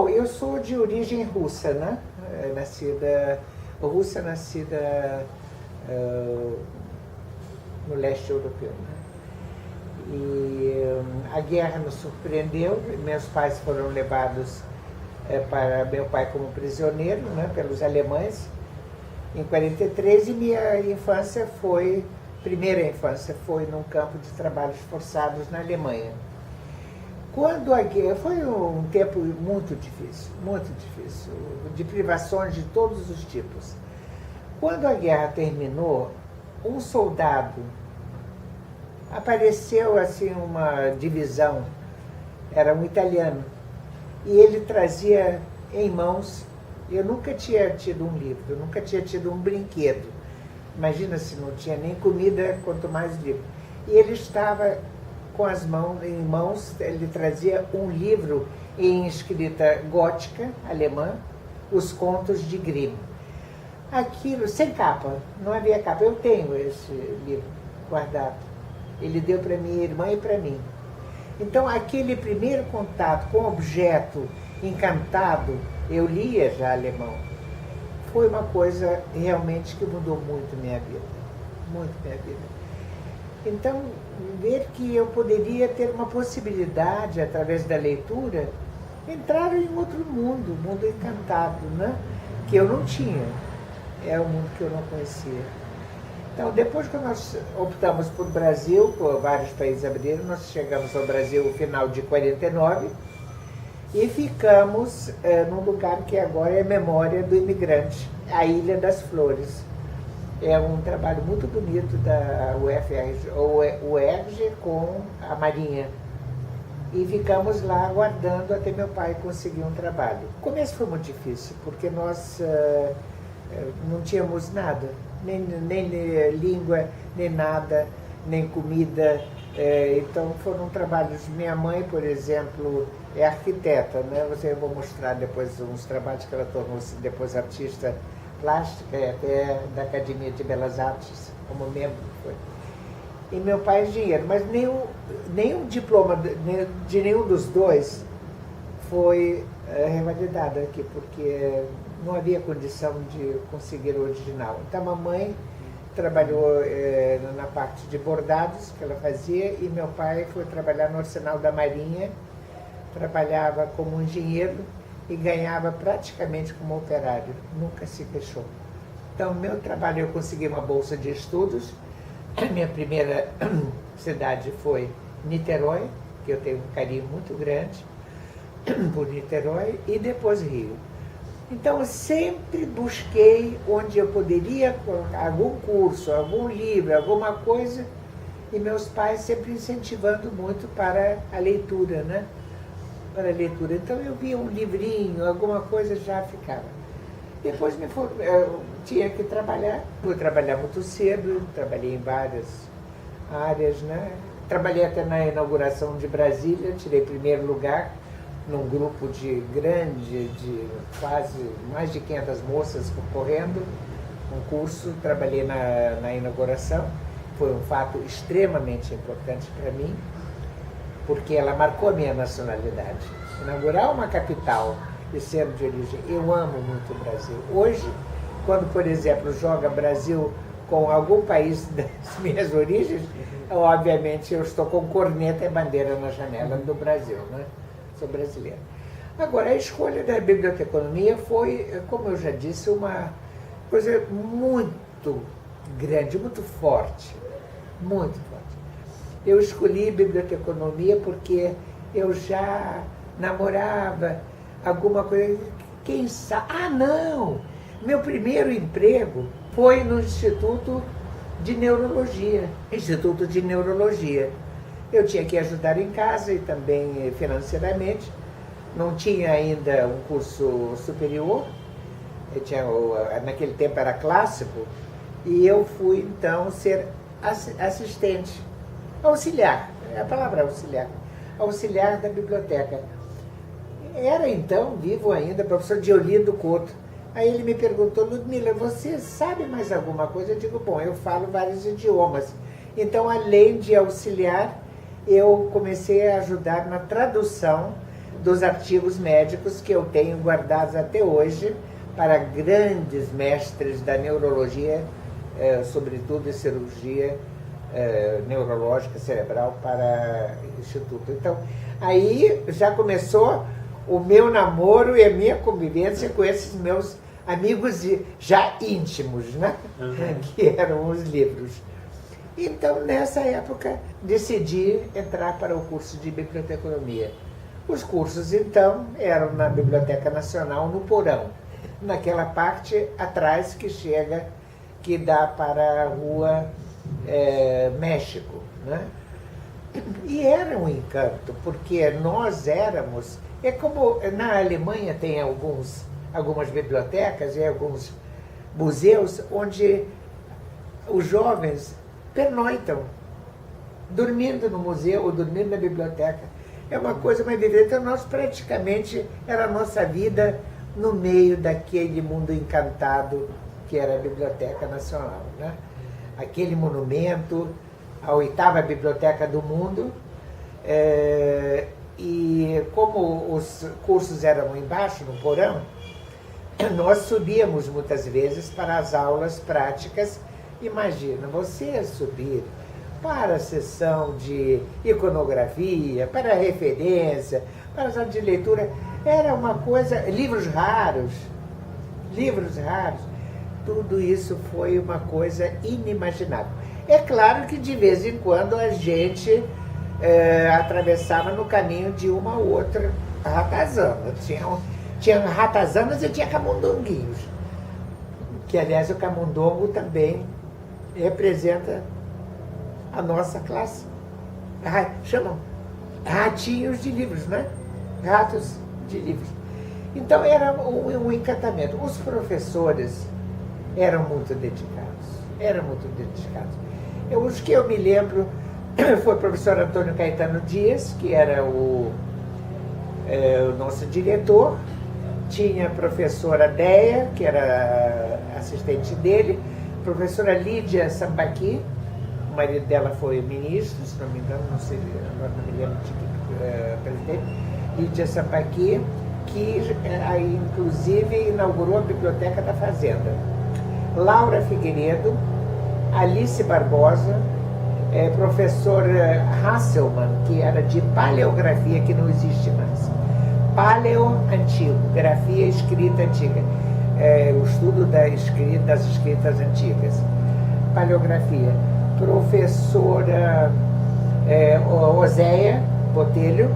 Bom, eu sou de origem russa, né? Russa, nascida no leste europeu, né? E a guerra nos surpreendeu, meus pais foram levados para meu pai como prisioneiro, né, pelos alemães, em 43, e minha primeira infância foi num campo de trabalhos forçados na Alemanha. Quando a guerra, foi um tempo muito difícil, de privações de todos os tipos. Quando a guerra terminou, um soldado apareceu assim uma divisão, era um italiano, e ele trazia em mãos, eu nunca tinha tido um livro, eu nunca tinha tido um brinquedo. Imagina se não tinha nem comida, quanto mais livro. E ele estava com as mãos em mãos, ele trazia um livro em escrita gótica, alemã, Os Contos de Grimm. Aquilo, sem capa, não havia capa. Eu tenho esse livro guardado. Ele deu para minha irmã e para mim. Então, aquele primeiro contato com o objeto encantado, eu lia já alemão, foi uma coisa realmente que mudou muito minha vida. Muito minha vida. Então, ver que eu poderia ter uma possibilidade, através da leitura, entrar em outro mundo, um mundo encantado, né? Que eu não tinha. É um mundo que eu não conhecia. Então, depois que nós optamos por Brasil, por vários países abriram, nós chegamos ao Brasil no final de 49 e ficamos num lugar que agora é memória do imigrante, a Ilha das Flores. É um trabalho muito bonito da UERJ com a Marinha. E ficamos lá aguardando até meu pai conseguir um trabalho. O começo foi muito difícil, porque nós não tínhamos nada. Nem língua, nem nada, nem comida. Então foram trabalhos. Minha mãe, por exemplo, é arquiteta, né? Eu vou mostrar depois uns trabalhos que ela tornou-se depois artista plástica, até da Academia de Belas Artes, como membro foi. E meu pai é engenheiro, mas nenhum diploma de nenhum dos dois foi revalidado aqui, porque não havia condição de conseguir o original. Então, a mamãe trabalhou na parte de bordados que ela fazia, e meu pai foi trabalhar no Arsenal da Marinha, trabalhava como engenheiro e ganhava praticamente como operário, nunca se queixou. Então, meu trabalho, eu consegui uma bolsa de estudos. A minha primeira cidade foi Niterói, que eu tenho um carinho muito grande por Niterói, e depois Rio. Então, eu sempre busquei onde eu poderia colocar algum curso, algum livro, alguma coisa, e meus pais sempre incentivando muito para a leitura, né? Para a leitura. Então, eu via um livrinho, alguma coisa, já ficava. Depois eu tinha que trabalhar. Fui trabalhar muito cedo, trabalhei em várias áreas, né? Trabalhei até na inauguração de Brasília, tirei primeiro lugar num grupo de quase mais de 500 moças concorrendo, um curso, trabalhei na inauguração, foi um fato extremamente importante para mim, porque ela marcou a minha nacionalidade. Inaugurar uma capital e ser de origem, eu amo muito o Brasil. Hoje, quando, por exemplo, joga Brasil com algum país das minhas origens, obviamente eu estou com corneta e bandeira na janela do Brasil, né? Sou brasileira. Agora, a escolha da biblioteconomia foi, como eu já disse, uma coisa muito grande, muito forte, muito forte. Eu escolhi biblioteconomia porque eu já namorava alguma coisa, quem sabe? Ah, não! Meu primeiro emprego foi no Instituto de Neurologia. Instituto de Neurologia. Eu tinha que ajudar em casa e também financeiramente. Não tinha ainda um curso superior. Naquele tempo era clássico. E eu fui, então, ser assistente. Auxiliar. A palavra auxiliar. Auxiliar da biblioteca. Era, então, vivo ainda, professor Diolindo Couto. Aí ele me perguntou: Ludmila, você sabe mais alguma coisa? Eu digo: bom, eu falo vários idiomas. Então, além de auxiliar, eu comecei a ajudar na tradução dos artigos médicos que eu tenho guardados até hoje para grandes mestres da neurologia, sobretudo em cirurgia neurológica cerebral para Instituto. Então, aí já começou o meu namoro e a minha convivência com esses meus amigos já íntimos, né? Que eram os livros. Então, nessa época, decidi entrar para o curso de biblioteconomia. Os cursos, então, eram na Biblioteca Nacional, no Porão, naquela parte atrás que dá para a Rua México, né? E era um encanto, porque nós éramos... É como na Alemanha tem algumas bibliotecas e alguns museus onde os jovens pernoitam, dormindo no museu ou dormindo na biblioteca. É uma coisa mais vivida. Então, nós praticamente, era a nossa vida no meio daquele mundo encantado que era a Biblioteca Nacional, né? Aquele monumento, a 8ª biblioteca do mundo, e como os cursos eram embaixo, no porão, nós subíamos muitas vezes para as aulas práticas. Imagina, você subir para a sessão de iconografia, para a referência, para a sala de leitura, era uma coisa, livros raros, tudo isso foi uma coisa inimaginável. É claro que de vez em quando a gente atravessava no caminho de uma ou outra ratazana. Tinha ratazanas e tinha camundonguinhos, que aliás o camundongo também representa a nossa classe. Chamam ratinhos de livros, né? Ratos de livros. Então era um encantamento. Os professores eram muito dedicados, Os que eu me lembro foi o professor Antônio Caetano Dias, que era o nosso diretor. Tinha a professora Deia, que era assistente dele, professora Lídia Sambaqui, o marido dela foi ministro, se não me engano, não sei, agora não me lembro de que presidente, Lídia Sambaqui, que inclusive inaugurou a Biblioteca da Fazenda. Laura Figueiredo, Alice Barbosa, professor Hasselmann, que era de paleografia, que não existe mais. Paleo antigo, grafia escrita antiga, o estudo das escritas antigas. Paleografia. Professora Oséia Botelho,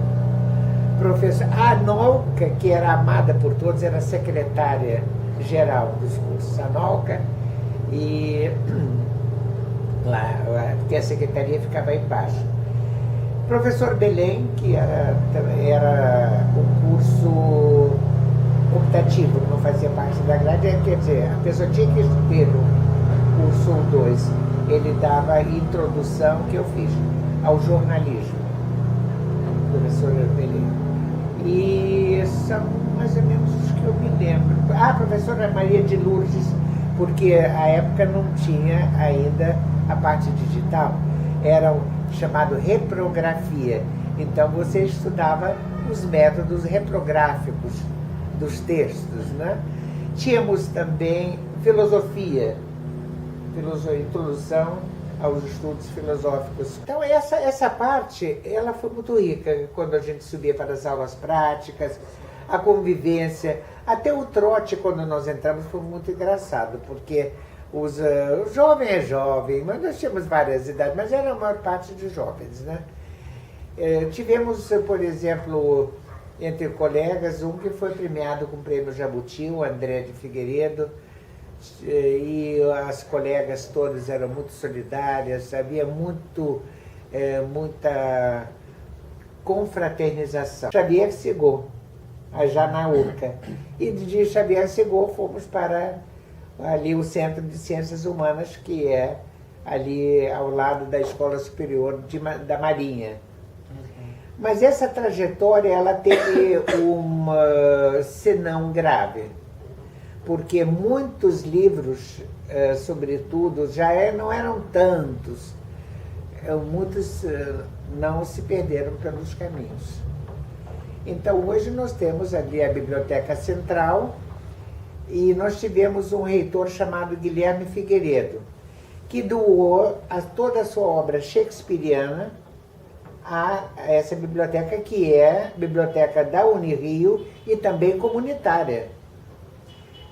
professora Anolca, que era amada por todos, era secretária geral dos cursos. Anolca, e lá, que a secretaria ficava embaixo. Professor Belém, que era um curso optativo, não fazia parte da grade, quer dizer, a pessoa tinha que ter o curso 1, 2. Ele dava a introdução que eu fiz ao jornalismo, professor Belém. E são mais ou menos os que eu me lembro. A professora Maria de Lourdes, porque a época não tinha ainda a parte digital, era chamado reprografia. Então você estudava os métodos reprográficos dos textos, né? Tínhamos também filosofia, introdução aos estudos filosóficos. Então essa parte, ela foi muito rica quando a gente subia para as aulas práticas, a convivência, até o trote quando nós entramos foi muito engraçado, porque o jovem é jovem, mas nós tínhamos várias idades, mas era a maior parte de jovens, né? Tivemos, por exemplo, entre colegas, um que foi premiado com o prêmio Jabuti, o André de Figueiredo, e as colegas todas eram muito solidárias, havia muita confraternização. Xavier Segot, já na URCA, e de Xavier Segot fomos para ali o Centro de Ciências Humanas, que é ali ao lado da Escola Superior da Marinha. Mas essa trajetória, ela teve uma senão grave, porque muitos livros, sobretudo, não eram tantos, muitos não se perderam pelos caminhos. Então, hoje nós temos ali a Biblioteca Central e nós tivemos um reitor chamado Guilherme Figueiredo, que doou toda a sua obra shakespeariana a essa biblioteca, que é a biblioteca da Unirio e também comunitária.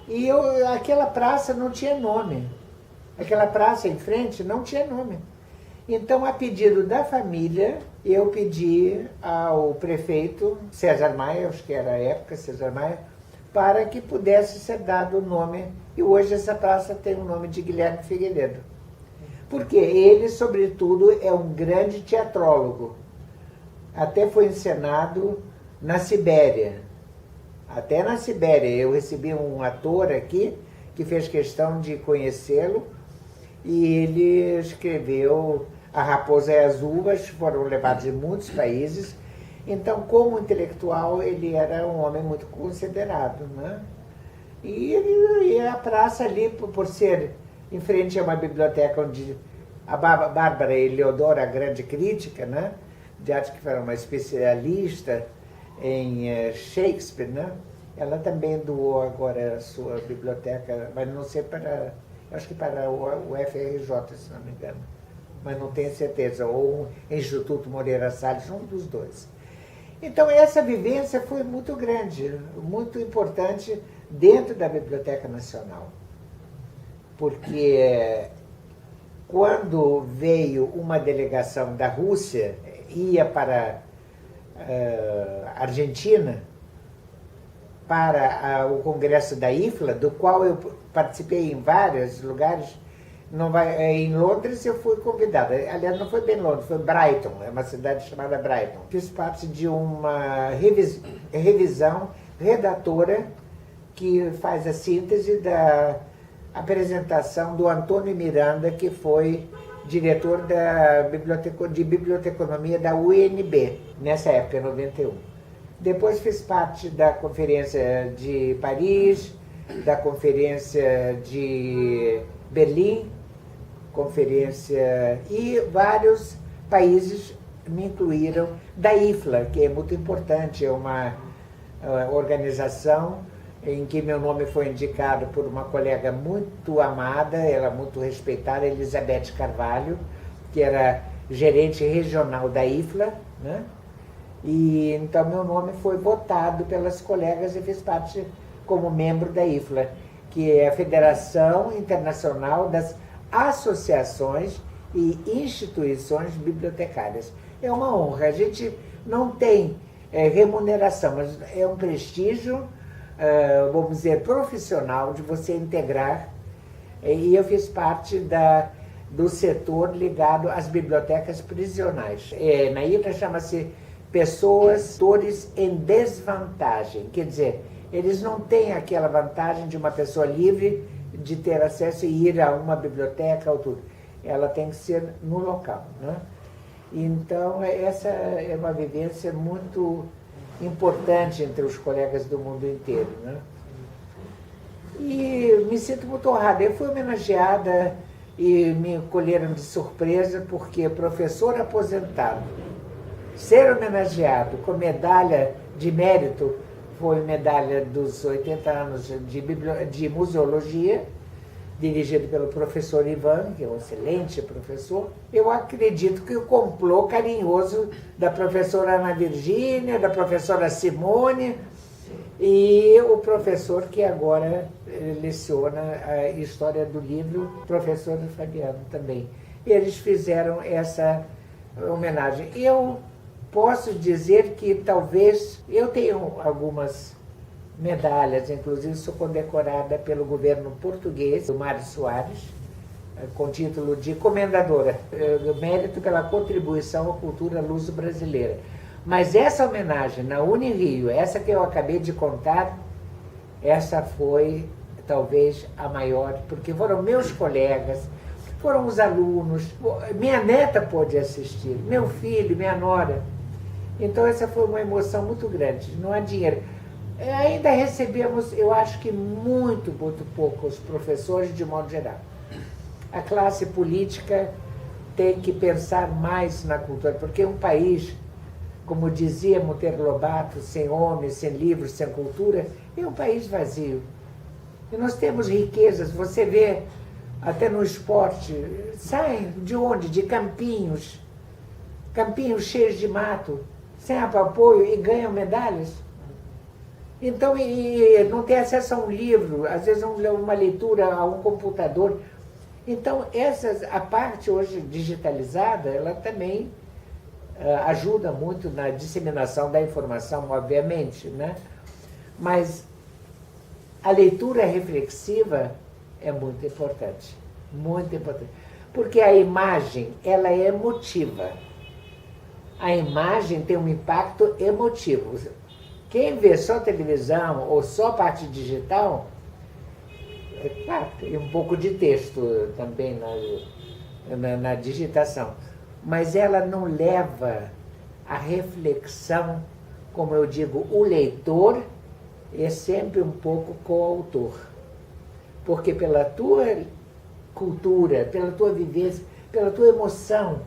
E aquela praça não tinha nome. Aquela praça em frente não tinha nome. Então, a pedido da família, eu pedi ao prefeito César Maia, acho que era a época, César Maia, para que pudesse ser dado o nome. E hoje essa praça tem o nome de Guilherme Figueiredo. Porque ele, sobretudo, é um grande teatrólogo. Até foi encenado na Sibéria. Até na Sibéria. Eu recebi um ator aqui que fez questão de conhecê-lo e ele escreveu A Raposa e as Uvas, foram levados em muitos países. Então, como intelectual, ele era um homem muito considerado, né? E a praça ali, por ser em frente a uma biblioteca onde a Bárbara Eleodora, a grande crítica, né, de arte, que era uma especialista em Shakespeare, né, ela também doou agora a sua biblioteca, mas não sei para, acho que para o FRJ, se não me engano, mas não tenho certeza, ou o Instituto Moreira Salles, um dos dois. Então, essa vivência foi muito grande, muito importante dentro da Biblioteca Nacional. Porque quando veio uma delegação da Rússia, ia para a Argentina, para o Congresso da IFLA, do qual eu participei em vários lugares. Em Londres eu fui convidada, aliás, não foi bem Londres, foi Brighton, é uma cidade chamada Brighton. Fiz parte de uma revisão redatora que faz a síntese da apresentação do Antônio Miranda, que foi diretor de biblioteconomia da UNB, nessa época, em 91. Depois fiz parte da Conferência de Paris, da Conferência de Berlim, conferência, e vários países me incluíram, da IFLA, que é muito importante, é uma organização em que meu nome foi indicado por uma colega muito amada, ela muito respeitada, Elizabeth Carvalho, que era gerente regional da IFLA, né? E então meu nome foi votado pelas colegas e fiz parte como membro da IFLA, que é a Federação Internacional das Associações e Instituições Bibliotecárias. É uma honra, a gente não tem remuneração, mas é um prestígio, vamos dizer, profissional de você integrar, e eu fiz parte do setor ligado às bibliotecas prisionais. Na IFLA chama-se Pessoas, Autores em Desvantagem, quer dizer, eles não têm aquela vantagem de uma pessoa livre de ter acesso e ir a uma biblioteca ou tudo. Ela tem que ser no local, né? Então, essa é uma vivência muito importante entre os colegas do mundo inteiro, né? E me sinto muito honrada. Eu fui homenageada e me colheram de surpresa porque professor aposentado, ser homenageado com medalha de mérito, foi medalha dos 80 anos de museologia, dirigido pelo professor Ivan, que é um excelente professor. Eu acredito que o complô carinhoso da professora Ana Virgínia, da professora Simone e o professor que agora leciona a história do livro, professor Fabiano também. Eles fizeram essa homenagem. Eu posso dizer que talvez eu tenho algumas medalhas, inclusive sou condecorada pelo governo português, do Mário Soares, com título de comendadora, mérito pela contribuição à cultura luso-brasileira. Mas essa homenagem na Unirio, essa que eu acabei de contar, essa foi talvez a maior, porque foram meus colegas, foram os alunos, minha neta pôde assistir, meu filho, minha nora. Então essa foi uma emoção muito grande, não há dinheiro. Ainda recebemos, eu acho que muito pouco, os professores de modo geral. A classe política tem que pensar mais na cultura, porque um país como dizia Monteiro Lobato, sem homens, sem livros, sem cultura, é um país vazio. E nós temos riquezas, você vê até no esporte, saem de onde? De campinhos cheios de mato, sem apoio e ganham medalhas. Então, e não tem acesso a um livro, às vezes uma leitura a um computador. Então, a parte hoje digitalizada, ela também ajuda muito na disseminação da informação, obviamente, né? Mas a leitura reflexiva é muito importante, porque a imagem, ela é emotiva. A imagem tem um impacto emotivo. Quem vê só televisão ou só parte digital, é claro, tem um pouco de texto também na digitação, mas ela não leva a reflexão, como eu digo, o leitor é sempre um pouco coautor. Porque pela tua cultura, pela tua vivência, pela tua emoção,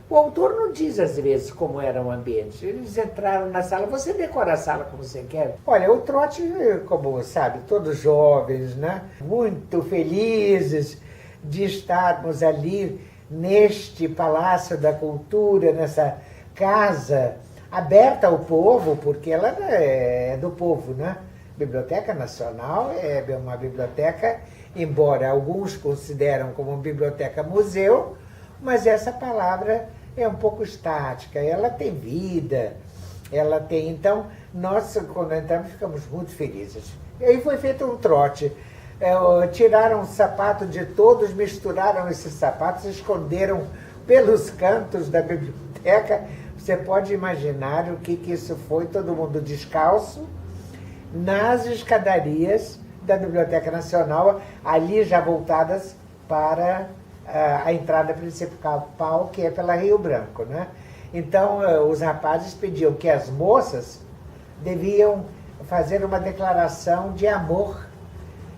o autor não diz às vezes como era o ambiente. Eles entraram na sala, você decora a sala como você quer. Olha, o trote, como sabe, todos jovens, né? Muito felizes de estarmos ali neste Palácio da Cultura, nessa casa aberta ao povo, porque ela é do povo, né? Biblioteca Nacional é uma biblioteca, embora alguns consideram como uma biblioteca-museu, mas essa palavra é um pouco estática, ela tem vida, ela tem... Então, nós, quando entramos, ficamos muito felizes. E aí foi feito um trote. Tiraram o sapato de todos, misturaram esses sapatos, esconderam pelos cantos da biblioteca. Você pode imaginar o que isso foi, todo mundo descalço, nas escadarias da Biblioteca Nacional, ali já voltadas para a entrada principal, que é pela Rio Branco, né? Então, os rapazes pediam que as moças deviam fazer uma declaração de amor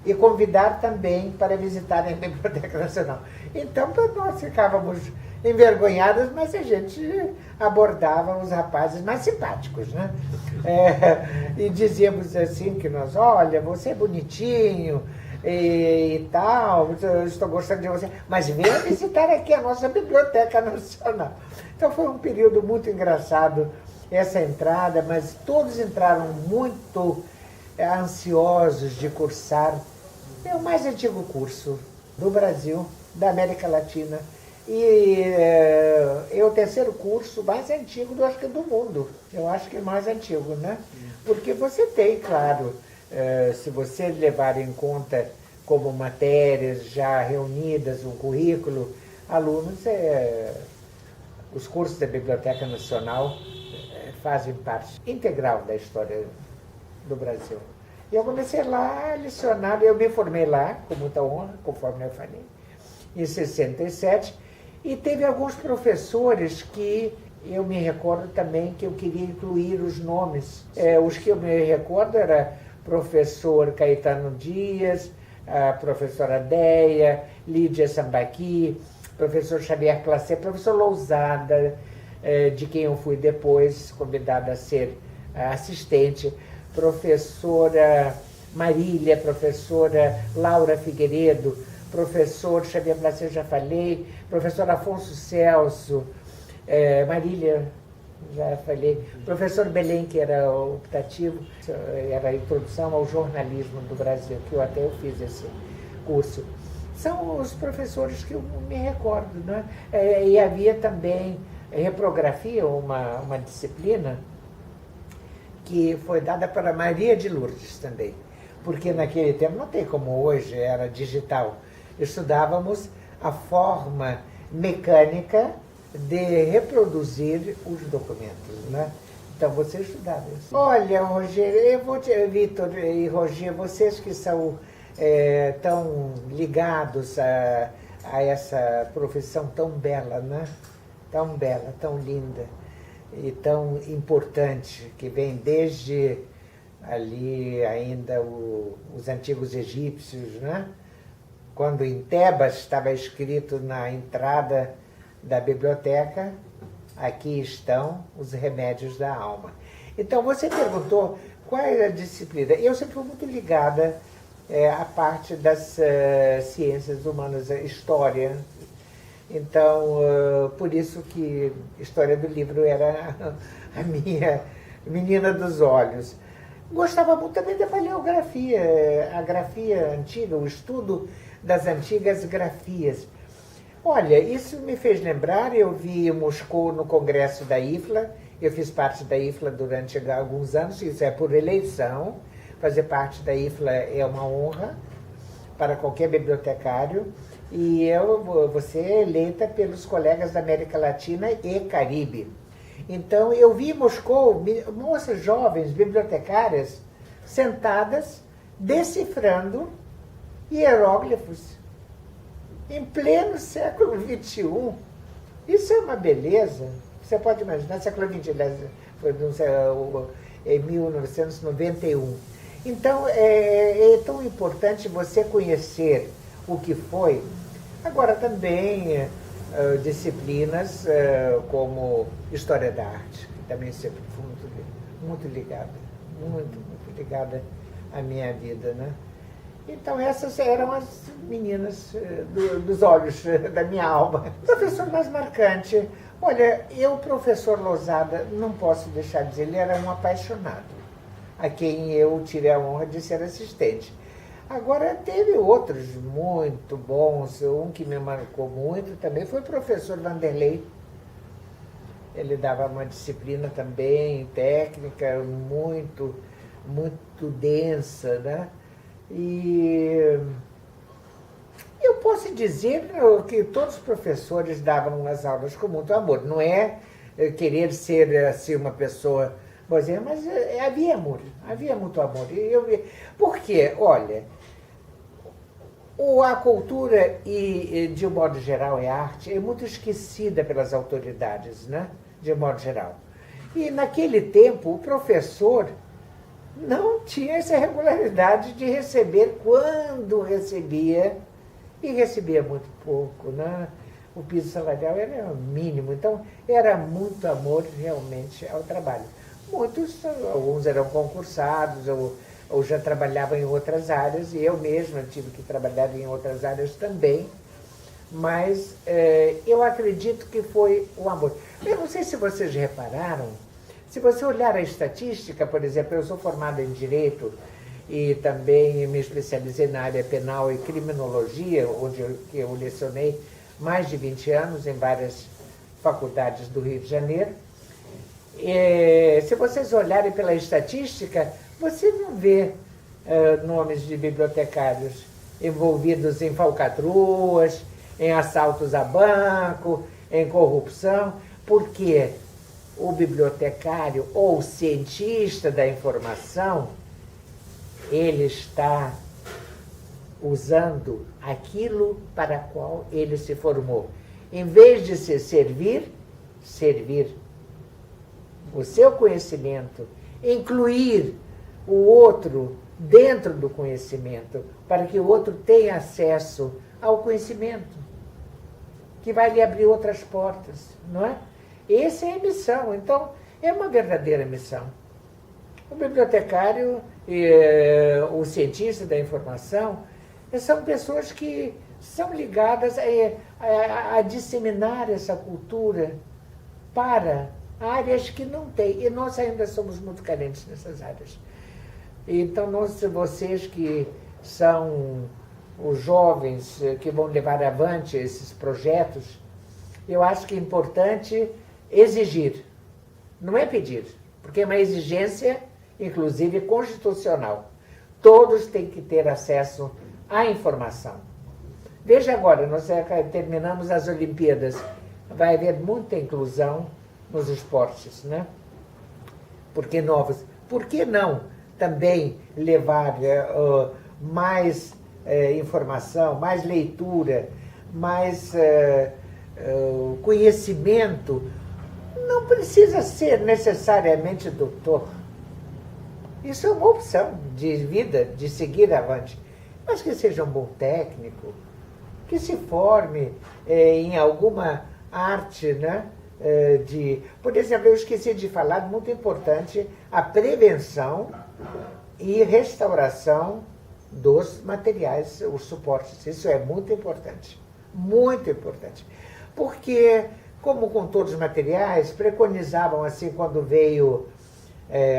e convidar também para visitarem a Biblioteca Nacional. Então, nós ficávamos envergonhadas, mas a gente abordava os rapazes mais simpáticos, né? E dizíamos assim que nós, olha, você é bonitinho e tal, eu estou gostando de você, mas venha visitar aqui a nossa Biblioteca Nacional. Então foi um período muito engraçado essa entrada, mas todos entraram muito ansiosos de cursar. É o mais antigo curso do Brasil, da América Latina. E é o terceiro curso mais antigo, eu acho que do mundo. Eu acho que é mais antigo, né? Porque você tem, claro, se você levar em conta como matérias já reunidas, um currículo, alunos, os cursos da Biblioteca Nacional fazem parte integral da história do Brasil. E eu comecei lá a lecionar, eu me formei lá, com muita honra, conforme eu falei, em 67, e teve alguns professores que eu me recordo também que eu queria incluir os nomes. Os que eu me recordo era professor Caetano Dias, a professora Deia, Lídia Sambaqui, professor Xavier Placé, professor Lousada, de quem eu fui depois convidada a ser assistente, professora Marília, professora Laura Figueiredo, professor Xavier Placé, já falei, professor Afonso Celso, Marília, já falei, professor Belém, que era optativo, era a introdução ao jornalismo do Brasil, que eu fiz esse curso. São os professores que eu me recordo, né? E havia também reprografia, uma disciplina que foi dada para Maria de Lourdes também, porque naquele tempo não tem como hoje, era digital. Estudávamos a forma mecânica de reproduzir os documentos, né? Então você estudava isso. Olha, Rogério, Vitor e Rogério, vocês que são tão ligados a essa profissão tão bela, né? Tão bela, tão linda e tão importante, que vem desde ali ainda os antigos egípcios, né? Quando em Tebas estava escrito na entrada da biblioteca, aqui estão os remédios da alma. Então, você perguntou qual é a disciplina. Eu sempre fui muito ligada à parte das ciências humanas, a história. Então, por isso que História do Livro era a minha menina dos olhos. Gostava muito também da paleografia, a grafia antiga, o estudo das antigas grafias. Olha, isso me fez lembrar, eu vi Moscou no congresso da IFLA, eu fiz parte da IFLA durante alguns anos, isso é por eleição, fazer parte da IFLA é uma honra para qualquer bibliotecário, e você é eleita pelos colegas da América Latina e Caribe. Então, eu vi em Moscou moças jovens, bibliotecárias, sentadas, decifrando hieróglifos, em pleno século XXI. Isso é uma beleza. Você pode imaginar, século XX, foi em 1991. Então, é tão importante você conhecer o que foi. Agora, também disciplinas como História da Arte, que também sempre fui muito ligada, muito ligada à minha vida, né? Então, essas eram as meninas dos olhos da minha alma. O professor mais marcante, olha, o professor Lousada, não posso deixar de dizer, ele era um apaixonado, a quem eu tive a honra de ser assistente. Agora, teve outros muito bons, um que me marcou muito também foi o professor Vanderlei. Ele dava uma disciplina também técnica muito densa, né? E eu posso dizer que todos os professores davam as aulas com muito amor. Não é querer ser assim uma pessoa, mas havia amor, havia muito amor. Por quê? Olha, a cultura, de um modo geral, a arte, é muito esquecida pelas autoridades, né? De um modo geral. E naquele tempo, o professor não tinha essa regularidade de receber quando recebia, e recebia muito pouco, né? O piso salarial era mínimo, então era muito amor realmente ao trabalho. Alguns eram concursados, ou já trabalhavam em outras áreas, e eu mesma tive que trabalhar em outras áreas também, mas eu acredito que foi o amor. Eu não sei se vocês repararam, se você olhar a estatística, por exemplo, eu sou formada em Direito e também me especializei na área penal e criminologia, onde eu lecionei mais de 20 anos em várias faculdades do Rio de Janeiro. Se vocês olharem pela estatística, você não vê nomes de bibliotecários envolvidos em falcatruas, em assaltos a banco, em corrupção, porque o bibliotecário ou cientista da informação, ele está usando aquilo para qual ele se formou. Em vez de se servir o seu conhecimento, incluir o outro dentro do conhecimento, para que o outro tenha acesso ao conhecimento, que vai lhe abrir outras portas, não é? Essa é a missão, então é uma verdadeira missão. O bibliotecário e o cientista da informação são pessoas que são ligadas a disseminar essa cultura para áreas que não têm, e nós ainda somos muito carentes nessas áreas. Então, vocês que são os jovens que vão levar avante esses projetos, eu acho que é importante exigir, não é pedir, porque é uma exigência, inclusive, constitucional. Todos têm que ter acesso à informação. Veja agora, nós terminamos as Olimpíadas, vai haver muita inclusão nos esportes, né? Por que não também levar mais informação, mais leitura, mais conhecimento? Não precisa ser necessariamente doutor. Isso é uma opção de vida, de seguir avante. Mas que seja um bom técnico, que se forme em alguma arte, né? Por exemplo, eu esqueci de falar, muito importante, a prevenção e restauração dos materiais, os suportes. Isso é muito importante. Muito importante. Porque, como com todos os materiais, preconizavam assim quando veio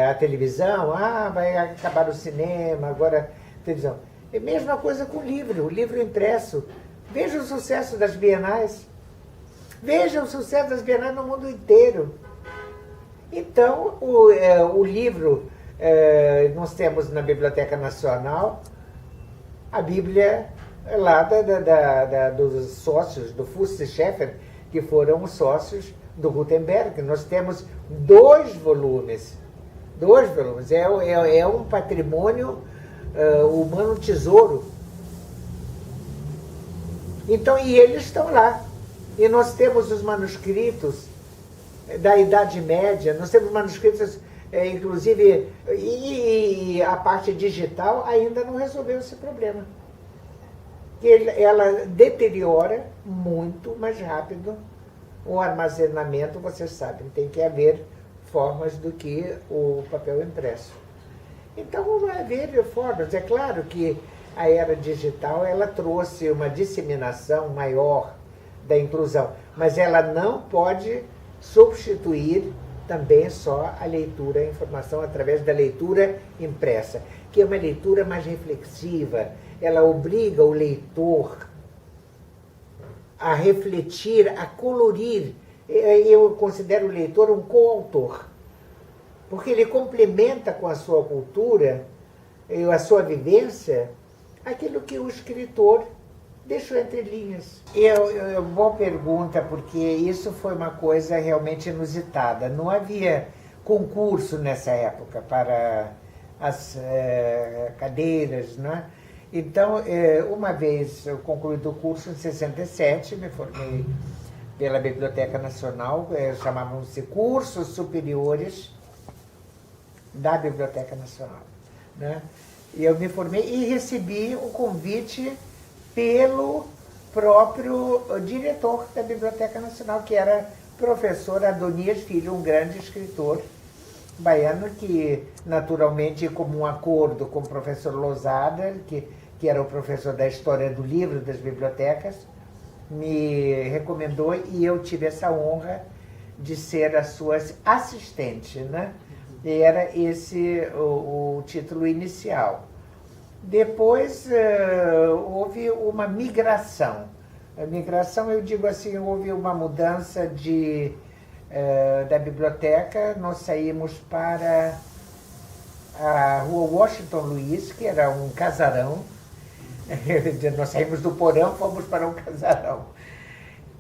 a televisão, vai acabar o cinema, agora a televisão. É a mesma coisa com o livro impresso. Veja o sucesso das bienais. Veja o sucesso das bienais no mundo inteiro. Então, o livro, nós temos na Biblioteca Nacional a Bíblia lá dos sócios do Fuster Schaeffer, que foram os sócios do Gutenberg. Nós temos 2 volumes. 2 volumes. É um patrimônio humano tesouro. Então, e eles estão lá. E nós temos os manuscritos da Idade Média, nós temos manuscritos, inclusive, e a parte digital ainda não resolveu esse problema. Ela deteriora muito mais rápido o armazenamento, vocês sabem, tem que haver formas do que o papel impresso. Então, vai haver formas. É claro que a era digital ela trouxe uma disseminação maior da inclusão, mas ela não pode substituir também só a leitura, a informação através da leitura impressa, que é uma leitura mais reflexiva. Ela obriga o leitor a refletir, a colorir. Eu considero o leitor um coautor, porque ele complementa com a sua cultura e a sua vivência aquilo que o escritor deixou entre linhas. Boa pergunta, porque isso foi uma coisa realmente inusitada. Não havia concurso nessa época para as cadeiras, né? Então, uma vez eu concluído o curso, em 67, me formei pela Biblioteca Nacional, chamavam-se Cursos Superiores da Biblioteca Nacional, né? E eu me formei e recebi o convite pelo próprio diretor da Biblioteca Nacional, que era professor Adonias Filho, um grande escritor baiano, que naturalmente, como um acordo com o professor Losada, que era o professor da História do Livro das Bibliotecas, me recomendou e eu tive essa honra de ser a sua assistente, né? E era esse o título inicial. Depois houve uma migração. A migração, eu digo assim, houve uma mudança da biblioteca. Nós saímos para a rua Washington Luiz, que era um casarão. Nós saímos do porão, fomos para um casarão.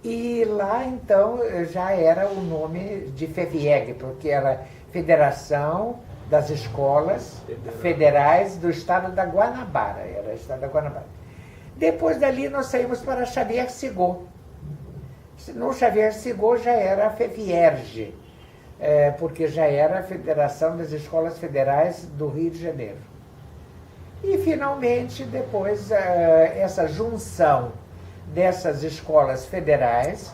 E lá, então, já era o nome de FEVIEG, porque era Federação das Escolas Federais do Estado da Guanabara. Era o Estado da Guanabara. Depois dali, nós saímos para Xavier Sigaud. No Xavier Sigaud já era a FEVIERG, porque já era a Federação das Escolas Federais do Rio de Janeiro. E, finalmente, depois, essa junção dessas escolas federais,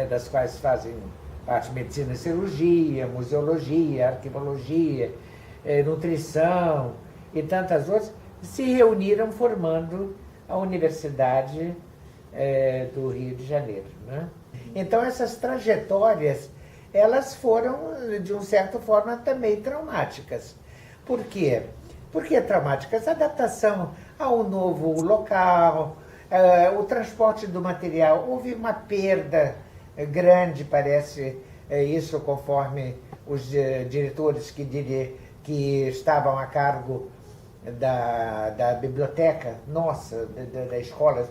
das quais fazem parte medicina e cirurgia, museologia, arquivologia, nutrição e tantas outras, se reuniram formando a Universidade do Rio de Janeiro, né? Então, essas trajetórias, elas foram, de uma certa forma, também traumáticas. Por quê? Por que traumáticas? A adaptação ao novo local, o transporte do material. Houve uma perda grande, parece, isso conforme os diretores que estavam a cargo da biblioteca nossa, da escola.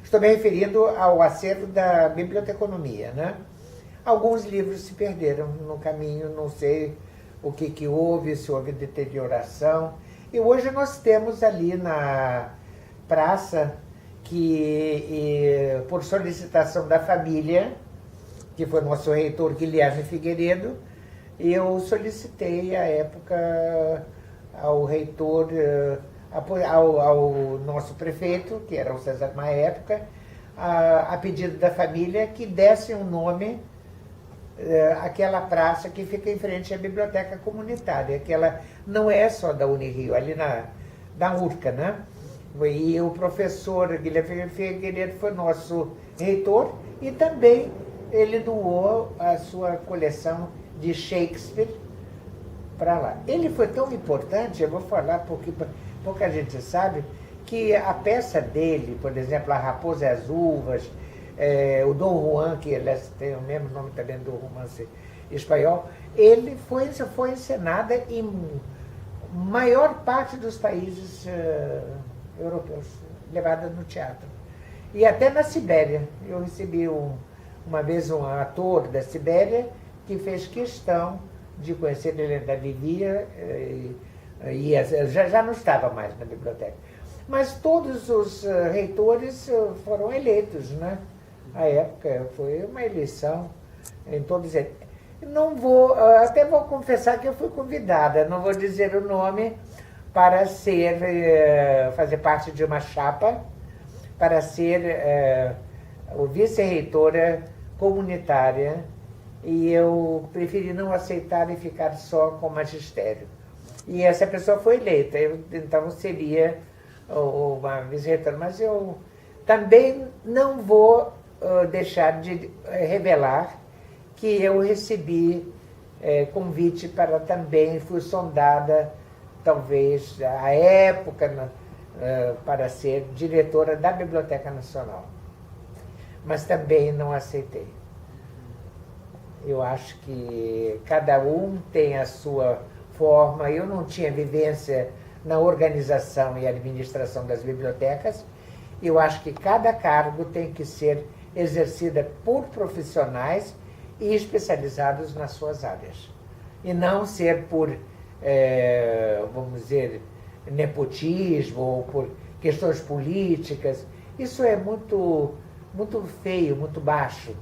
Estou me referindo ao acervo da biblioteconomia, né? Alguns livros se perderam no caminho, não sei o que houve, se houve deterioração. E hoje nós temos ali na praça, que por solicitação da família, que foi nosso reitor Guilherme Figueiredo, eu solicitei à época ao reitor, ao nosso prefeito, que era o César na época, a pedido da família, que desse um nome aquela praça que fica em frente à biblioteca comunitária, que ela não é só da Unirio, ali da URCA, né? E o professor Guilherme Figueiredo foi nosso reitor e também ele doou a sua coleção de Shakespeare para lá. Ele foi tão importante, eu vou falar porque pouca gente sabe, que a peça dele, por exemplo, A Raposa e as Uvas, o Dom Juan, que tem o mesmo nome também do romance espanhol, ele foi encenada em maior parte dos países europeus, levada no teatro. E até na Sibéria. Eu recebi uma vez um ator da Sibéria que fez questão de conhecer, ele ainda vivia, já não estava mais na biblioteca. Mas todos os reitores foram eleitos, né? A época foi uma eleição em todos eles. Não vou, até vou confessar que eu fui convidada, não vou dizer o nome, para fazer parte de uma chapa, para ser o vice-reitora comunitária, e eu preferi não aceitar e ficar só com o magistério. E essa pessoa foi eleita, então seria uma vice-reitora, mas eu também não vou deixar de revelar que eu recebi convite para também, fui sondada, talvez, à época, para ser diretora da Biblioteca Nacional. Mas também não aceitei. Eu acho que cada um tem a sua forma. Eu não tinha vivência na organização e administração das bibliotecas. Eu acho que cada cargo tem que ser exercida por profissionais e especializados nas suas áreas. E não ser por, vamos dizer, nepotismo ou por questões políticas. Isso é muito, muito feio, muito baixo.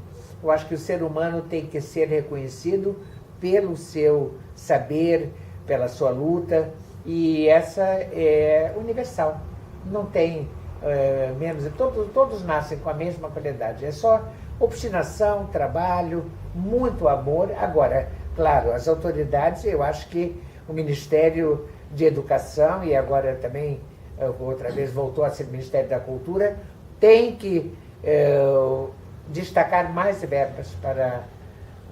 Eu acho que o ser humano tem que ser reconhecido pelo seu saber, pela sua luta, e essa é universal. Não tem menos, todos nascem com a mesma qualidade. É só obstinação, trabalho, muito amor. Agora, claro, as autoridades, eu acho que o Ministério de Educação, e agora também, outra vez voltou a ser o Ministério da Cultura, tem que destacar mais verbas para,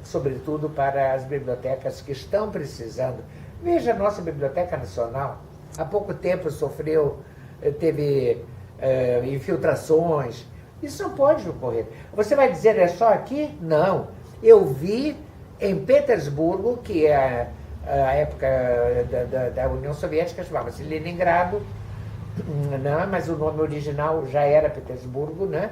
sobretudo, para as bibliotecas que estão precisando. Veja a nossa Biblioteca Nacional, há pouco tempo teve infiltrações. Isso não pode ocorrer. Você vai dizer, é só aqui? Não. Eu vi em Petersburgo, que é a época da União Soviética, chamava-se Leningrado, não, mas o nome original já era Petersburgo, né?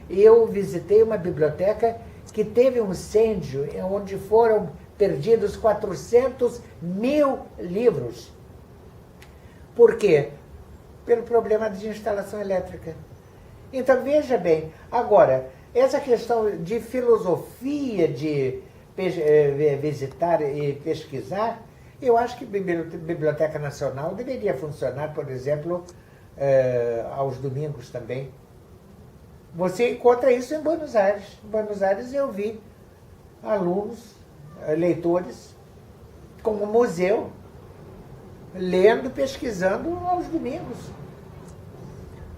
E eu visitei uma biblioteca que teve um incêndio onde foram perdidos 400 mil livros. Por quê? Pelo problema de instalação elétrica. Então, veja bem, agora, essa questão de filosofia, de visitar e pesquisar, eu acho que a Biblioteca Nacional deveria funcionar, por exemplo, aos domingos também. Você encontra isso em Buenos Aires. Em Buenos Aires eu vi alunos, leitores, como museu, lendo, pesquisando aos domingos.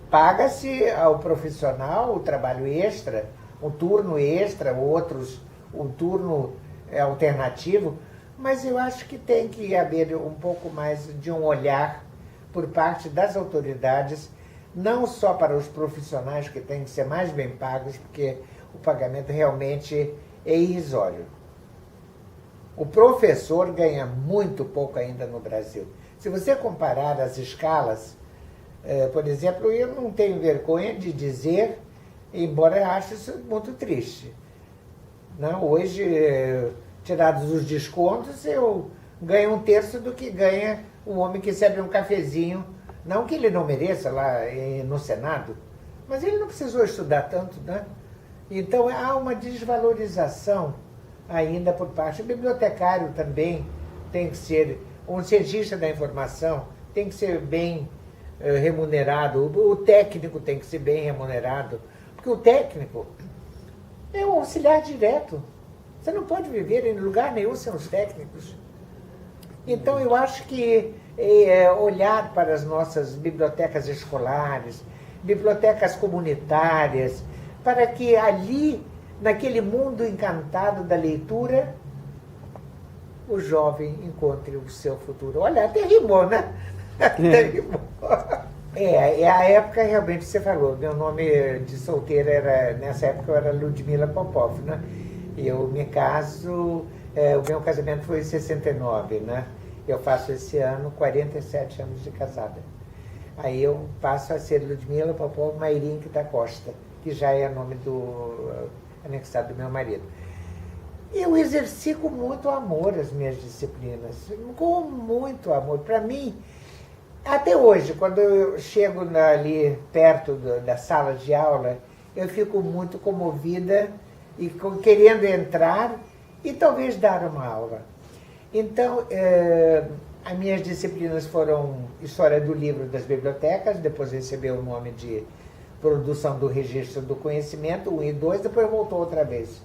Paga-se ao profissional o trabalho extra, um turno extra, um turno alternativo, mas eu acho que tem que haver um pouco mais de um olhar por parte das autoridades, não só para os profissionais, que têm que ser mais bem pagos, porque o pagamento realmente é irrisório. O professor ganha muito pouco ainda no Brasil. Se você comparar as escalas, por exemplo, eu não tenho vergonha de dizer, embora eu ache isso muito triste. Não, hoje, tirados os descontos, eu ganho 1/3 do que ganha um homem que serve um cafezinho. Não que ele não mereça lá no Senado, mas ele não precisou estudar tanto, né? Então há uma desvalorização ainda por parte. O bibliotecário também tem que ser, um cientista da informação tem que ser bem remunerado, o técnico tem que ser bem remunerado, porque o técnico é um auxiliar direto. Você não pode viver em lugar nenhum sem os técnicos. Então, eu acho que olhar para as nossas bibliotecas escolares, bibliotecas comunitárias, para que ali, naquele mundo encantado da leitura, o jovem encontre o seu futuro. Olha, até rimou, né? Até rimou. É a época, realmente, você falou, meu nome de solteira era, nessa época eu era Ludmila Popov, né? Eu me caso, o meu casamento foi em 69, né? Eu faço esse ano 47 anos de casada. Aí eu passo a ser Ludmila Popov Mairink da Costa, que já é nome do anexado do meu marido. Eu exerci com muito amor as minhas disciplinas, com muito amor. Para mim, até hoje, quando eu chego ali perto da sala de aula, eu fico muito comovida e querendo entrar e talvez dar uma aula. Então, as minhas disciplinas foram História do Livro das Bibliotecas, depois recebeu o nome de Produção do Registro do Conhecimento, 1 e 2, depois voltou outra vez.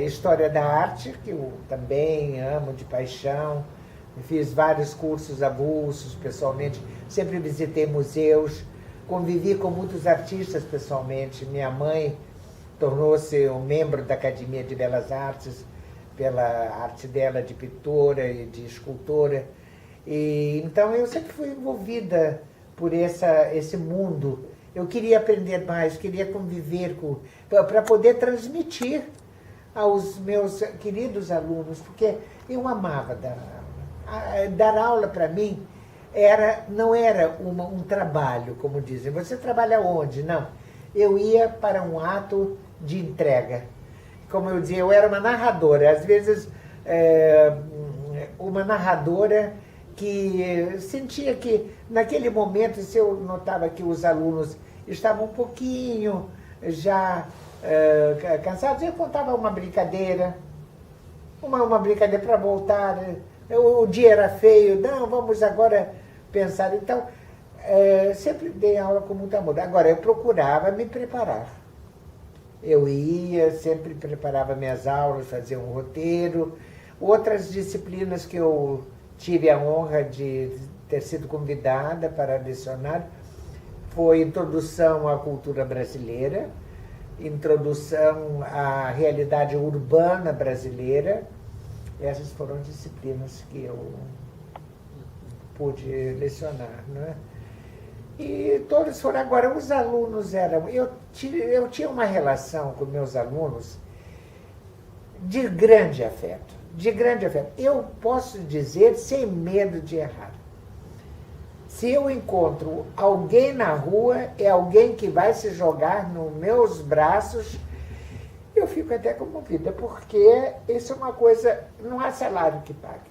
História da Arte, que eu também amo de paixão, fiz vários cursos avulsos pessoalmente, sempre visitei museus, convivi com muitos artistas pessoalmente. Minha mãe tornou-se um membro da Academia de Belas Artes, pela arte dela de pintora e de escultora. E, então eu sempre fui envolvida por esse mundo. Eu queria aprender mais, queria conviver para poder transmitir aos meus queridos alunos, porque eu amava dar aula. Dar aula para mim não era um trabalho, como dizem. Você trabalha onde? Não. Eu ia para um ato de entrega. Como eu dizia, eu era uma narradora. Às vezes, uma narradora que sentia que, naquele momento, se eu notava que os alunos estavam um pouquinho já cansados, eu contava uma brincadeira para voltar. O dia era feio, não, vamos agora pensar. Então, sempre dei aula com muito amor. Agora, eu procurava me preparar. Eu ia, sempre preparava minhas aulas, fazia um roteiro. Outras disciplinas que eu tive a honra de ter sido convidada para lecionar foi Introdução à Cultura Brasileira, Introdução à Realidade Urbana Brasileira. Essas foram disciplinas que eu pude lecionar, né? E todos foram. Agora, os alunos eram... Eu tinha uma relação com meus alunos de grande afeto, de grande afeto. Eu posso dizer sem medo de errar. Se eu encontro alguém na rua, é alguém que vai se jogar nos meus braços, eu fico até comovida, porque isso é uma coisa... Não há salário que pague.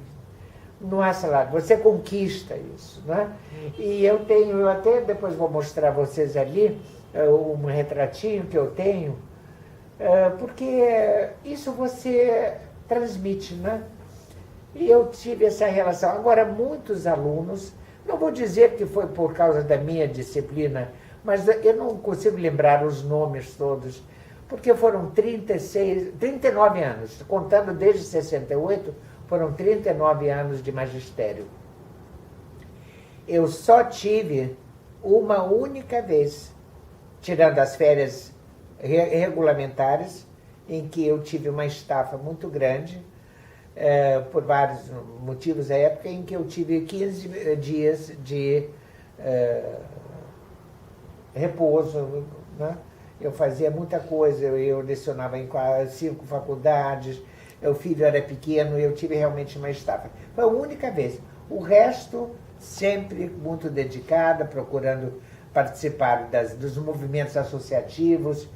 Não há salário, você conquista isso, né? E eu até depois vou mostrar a vocês ali um retratinho que eu tenho, porque isso você transmite, né? E eu tive essa relação. Agora, muitos alunos, não vou dizer que foi por causa da minha disciplina, mas eu não consigo lembrar os nomes todos, porque foram 39 anos, contando desde 68, foram 39 anos de magistério. Eu só tive uma única vez, tirando as férias regulamentares, em que eu tive uma estafa muito grande, por vários motivos à época, em que eu tive 15 dias de repouso, né? Eu fazia muita coisa, eu lecionava em 5 faculdades, o filho era pequeno e eu tive realmente uma estafa. Foi a única vez. O resto, sempre muito dedicada, procurando participar dos movimentos associativos.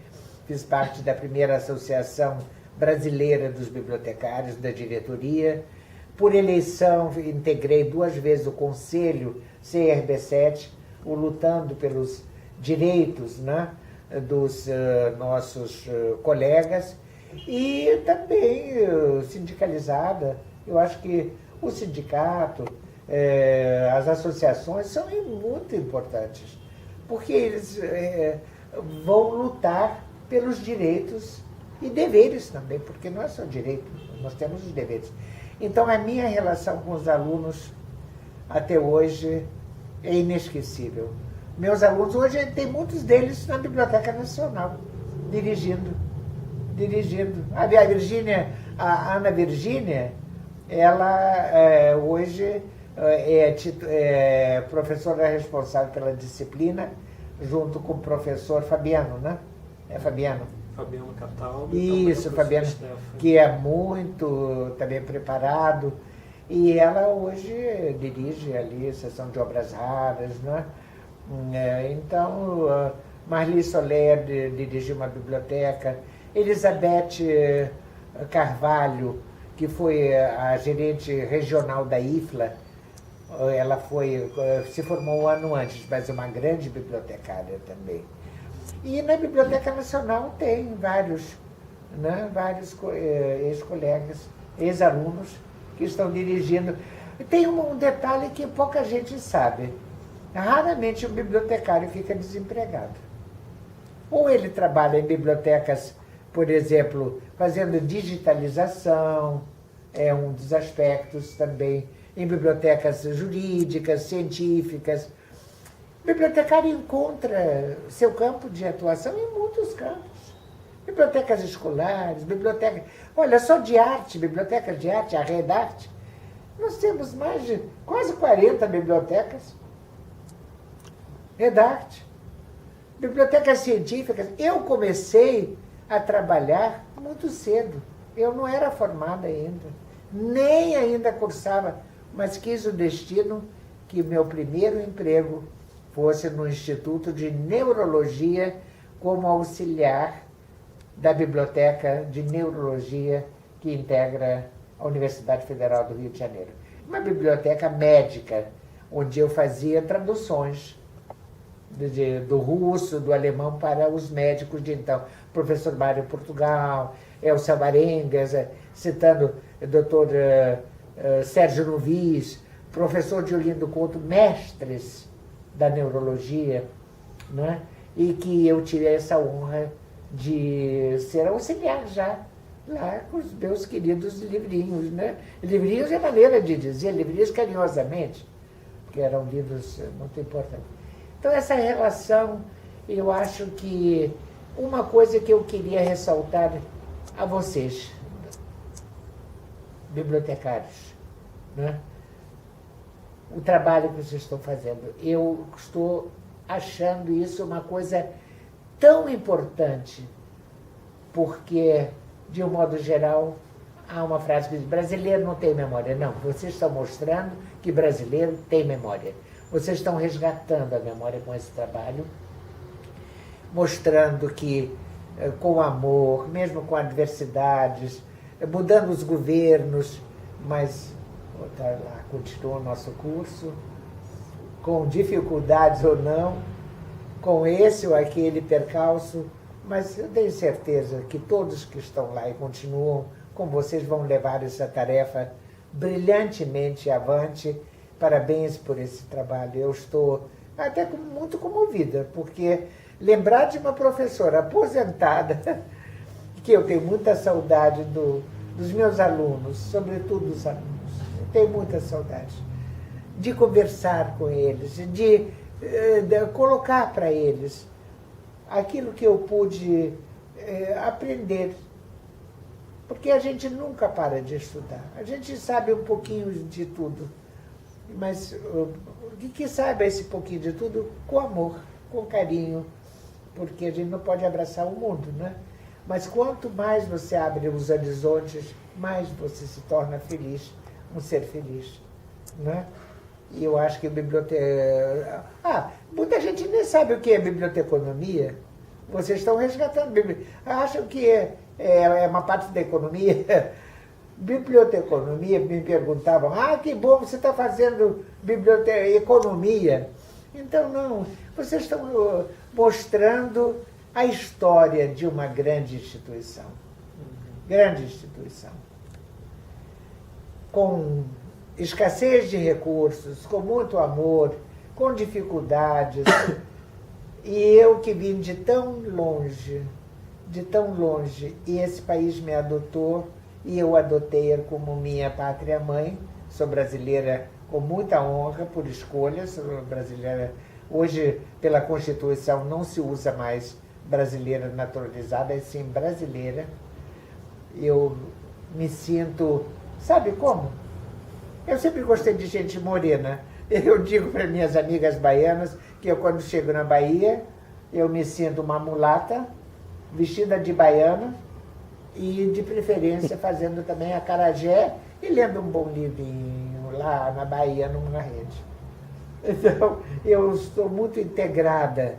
Fiz parte da primeira Associação Brasileira dos Bibliotecários, da diretoria. Por eleição, integrei 2 vezes o Conselho CRB7, lutando pelos direitos, né, dos nossos colegas. E também sindicalizada. Eu acho que o sindicato, as associações são muito importantes, porque eles vão lutar pelos direitos E deveres também, porque não é só direito, nós temos os deveres. Então, a minha relação com os alunos, até hoje, é inesquecível. Meus alunos, hoje, tem muitos deles na Biblioteca Nacional, dirigindo. A Virgínia, a Ana Virgínia, ela hoje é professora responsável pela disciplina, junto com o professor Fabiano, né? É Fabiano? Fabiano Cataldo. Isso, Fabiano, que é muito também preparado. E ela hoje dirige ali a seção de obras raras, né? Então, Marli Soler dirigiu uma biblioteca, Elizabeth Carvalho, que foi a gerente regional da IFLA, ela se formou um ano antes, mas é uma grande bibliotecária também. E na Biblioteca Nacional tem vários ex-colegas, ex-alunos que estão dirigindo. Tem um detalhe que pouca gente sabe. Raramente o bibliotecário fica desempregado. Ou ele trabalha em bibliotecas, por exemplo, fazendo digitalização, é um dos aspectos também, em bibliotecas jurídicas, científicas. O bibliotecário encontra seu campo de atuação em muitos campos. Bibliotecas escolares, bibliotecas... Olha, só de arte, bibliotecas de arte, a Redarte, nós temos mais de quase 40 bibliotecas. Redarte. Bibliotecas científicas. Eu comecei a trabalhar muito cedo. Eu não era formada ainda, nem ainda cursava, mas quis o destino que meu primeiro emprego fosse no Instituto de Neurologia como auxiliar da Biblioteca de Neurologia que integra a Universidade Federal do Rio de Janeiro. Uma biblioteca médica, onde eu fazia traduções do russo, do alemão para os médicos de então. Professor Mário Portugal, Elsa Varengas, citando o doutor Sérgio Nuvis, professor de Olindo Couto, mestres da neurologia, né? E que eu tive essa honra de ser auxiliar já, lá com os meus queridos livrinhos, né? Livrinhos é maneira de dizer, livrinhos carinhosamente, porque eram livros muito importantes. Então, essa relação, eu acho que uma coisa que eu queria ressaltar a vocês, bibliotecários, né? O trabalho que vocês estão fazendo. Eu estou achando isso uma coisa tão importante, porque, de um modo geral, há uma frase que diz: brasileiro não tem memória. Não, vocês estão mostrando que brasileiro tem memória. Vocês estão resgatando a memória com esse trabalho, mostrando que, com amor, mesmo com adversidades, mudando os governos, mas lá, continua o nosso curso, com dificuldades ou não, com esse ou aquele percalço, mas eu tenho certeza que todos que estão lá e continuam com vocês vão levar essa tarefa brilhantemente avante. Parabéns por esse trabalho. Eu estou até muito comovida, porque lembrar de uma professora aposentada, que eu tenho muita saudade dos meus alunos, sobretudo dos alunos, eu tenho muita saudade de conversar com eles, de colocar para eles aquilo que eu pude aprender. Porque a gente nunca para de estudar. A gente sabe um pouquinho de tudo, mas que saiba esse pouquinho de tudo com amor, com carinho, porque a gente não pode abraçar o mundo, né? Mas quanto mais você abre os horizontes, mais você se torna feliz, um ser feliz, né? E eu acho que biblioteca... muita gente nem sabe o que é biblioteconomia. Vocês estão resgatando. Acham que é uma parte da economia. Biblioteconomia, me perguntavam: que bom, você está fazendo economia. Então, não. Vocês estão mostrando a história de uma grande instituição. Grande instituição. Com escassez de recursos, com muito amor, com dificuldades. E eu que vim de tão longe, de tão longe, e esse país me adotou, e eu adotei-a como minha pátria-mãe. Sou brasileira com muita honra, por escolha, sou brasileira. Hoje, pela Constituição, não se usa mais brasileira naturalizada, é sim brasileira. Eu me sinto, sabe como? Eu sempre gostei de gente morena. Eu digo para minhas amigas baianas que eu, quando chego na Bahia, eu me sinto uma mulata, vestida de baiana, e de preferência fazendo também acarajé e lendo um bom livrinho lá na Bahia, numa rede. Então, eu estou muito integrada.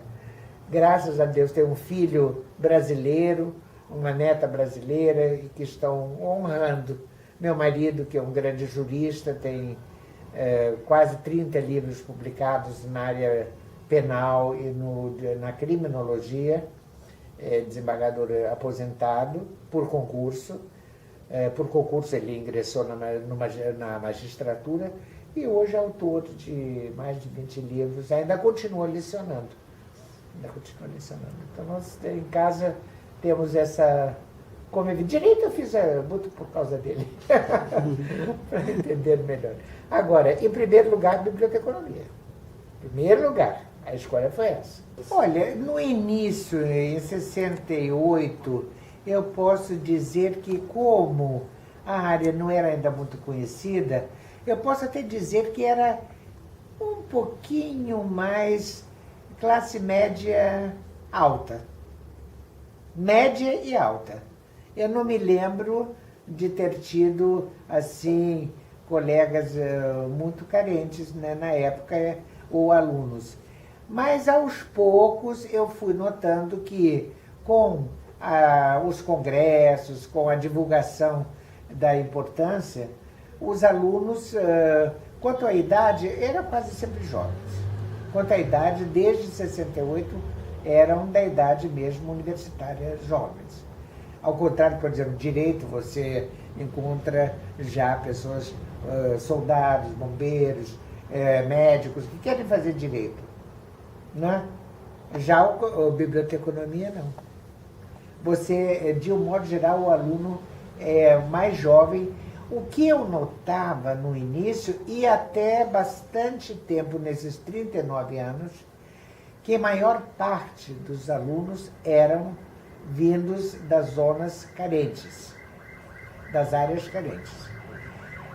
Graças a Deus, tenho um filho brasileiro, uma neta brasileira, e que estão honrando. Meu marido, que é um grande jurista, tem quase 30 livros publicados na área penal e na criminologia, desembargador aposentado por concurso. Por concurso ele ingressou na magistratura e hoje é autor de mais de 20 livros, ainda continua lecionando. Então nós em casa temos essa convivência. Direito eu fiz muito por causa dele, para entender melhor. Agora, em primeiro lugar, biblioteconomia. Em primeiro lugar, a escolha foi essa. Olha, no início, em 68, eu posso dizer que, como a área não era ainda muito conhecida, eu posso até dizer que era um pouquinho mais classe média alta. Média e alta. Eu não me lembro de ter tido, assim, colegas muito carentes, né, na época, ou alunos. Mas, aos poucos, eu fui notando que, com os congressos, com a divulgação da importância, os alunos, quanto à idade, eram quase sempre jovens. Quanto à idade, desde 68, eram da idade mesmo universitária jovens. Ao contrário, por exemplo, direito, você encontra já pessoas, soldados, bombeiros, médicos, que querem fazer direito. Né? Já a biblioteconomia, não. Você, de um modo geral, o aluno é mais jovem. O que eu notava no início, e até bastante tempo, nesses 39 anos, que a maior parte dos alunos eram vindos das zonas carentes, das áreas carentes.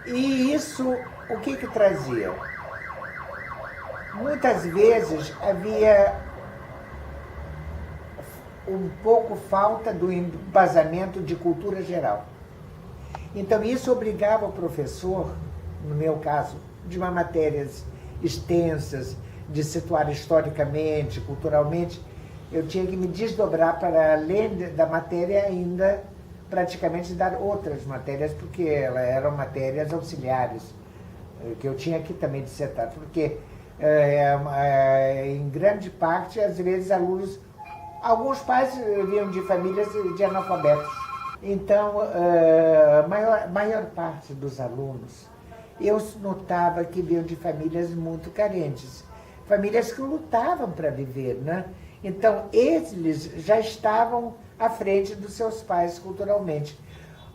E isso, o que trazia? Muitas vezes havia um pouco falta do embasamento de cultura geral. Então, isso obrigava o professor, no meu caso, de uma matérias extensas, de situar historicamente, culturalmente, eu tinha que me desdobrar para, além da matéria, ainda praticamente dar outras matérias, porque elas eram matérias auxiliares, que eu tinha que também dissertar, porque em grande parte, às vezes, alguns pais vinham de famílias de analfabetos. Então, a maior parte dos alunos, eu notava que vinham de famílias muito carentes, famílias que lutavam para viver, né? Então, eles já estavam à frente dos seus pais culturalmente,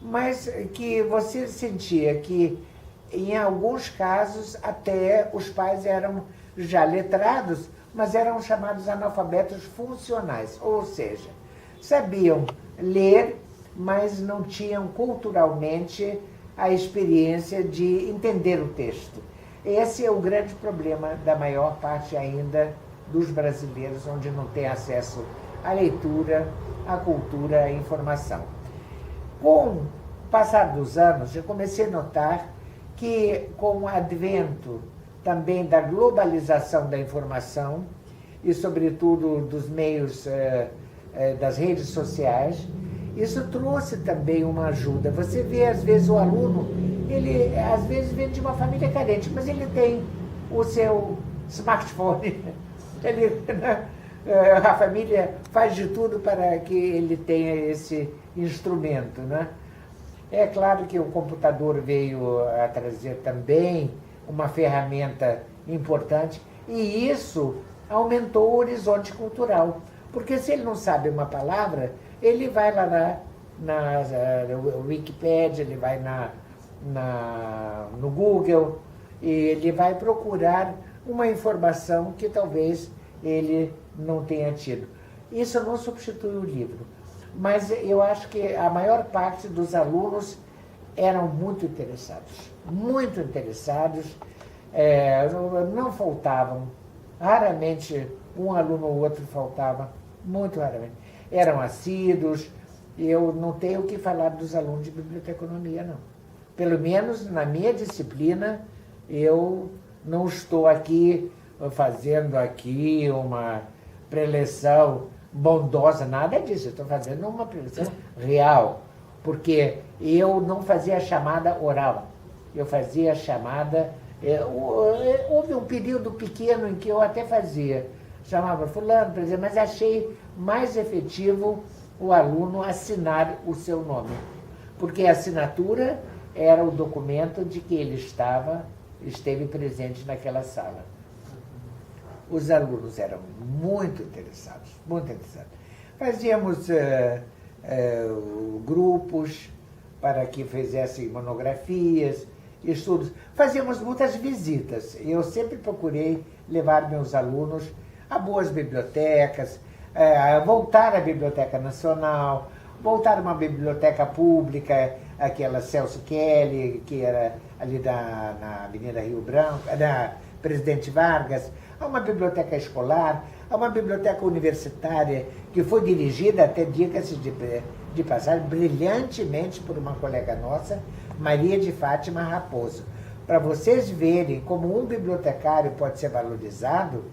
mas que você sentia que, em alguns casos, até os pais eram já letrados, mas eram chamados analfabetos funcionais, ou seja, sabiam ler, mas não tinham culturalmente a experiência de entender o texto. Esse é o grande problema da maior parte ainda dos brasileiros, onde não tem acesso à leitura, à cultura, à informação. Com o passar dos anos, eu comecei a notar que, com o advento também da globalização da informação, e sobretudo dos meios das redes sociais, isso trouxe também uma ajuda. Você vê, às vezes, o aluno, ele às vezes vem de uma família carente, mas ele tem o seu smartphone. A família faz de tudo para que ele tenha esse instrumento, né? É claro que o computador veio a trazer também uma ferramenta importante, e isso aumentou o horizonte cultural, Porque se ele não sabe uma palavra, ele vai lá na Wikipédia, ele vai no Google, e ele vai procurar uma informação que talvez ele não tenha tido. Isso não substitui o livro, mas eu acho que a maior parte dos alunos eram muito interessados, não faltavam, raramente um aluno ou outro faltava, muito raramente. Eram assíduos, eu não tenho o que falar dos alunos de biblioteconomia, não. Pelo menos na minha disciplina, eu não estou aqui fazendo aqui uma preleção bondosa, nada disso. Eu estou fazendo uma preleção real, porque eu não fazia chamada oral, eu fazia chamada... houve um período pequeno em que eu até fazia, chamava fulano, por exemplo, mas achei mais efetivo o aluno assinar o seu nome, porque a assinatura era o documento de que ele esteve presente naquela sala. Os alunos eram muito interessados, muito interessados. Fazíamos grupos para que fizessem monografias, estudos. Fazíamos muitas visitas. Eu sempre procurei levar meus alunos a boas bibliotecas, voltar à Biblioteca Nacional, voltar a uma biblioteca pública, aquela Celso Kelly, que era ali na Avenida Rio Branco, na Presidente Vargas, a uma biblioteca escolar, a uma biblioteca universitária, que foi dirigida, até diga-se de passar, brilhantemente por uma colega nossa, Maria de Fátima Raposo. Para vocês verem como um bibliotecário pode ser valorizado,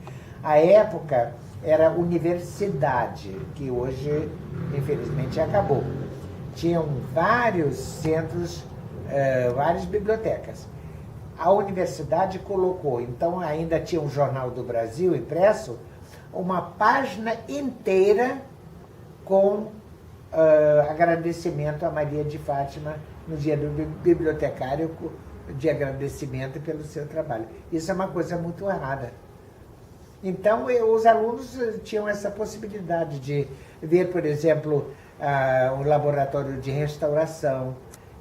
a época era universidade, que hoje, infelizmente, acabou. Tinham vários centros, várias bibliotecas. A universidade colocou, então ainda tinha um Jornal do Brasil impresso, uma página inteira com agradecimento a Maria de Fátima no dia do bibliotecário, de agradecimento pelo seu trabalho. Isso é uma coisa muito rara. Então, os alunos tinham essa possibilidade de ver, por exemplo, um laboratório de restauração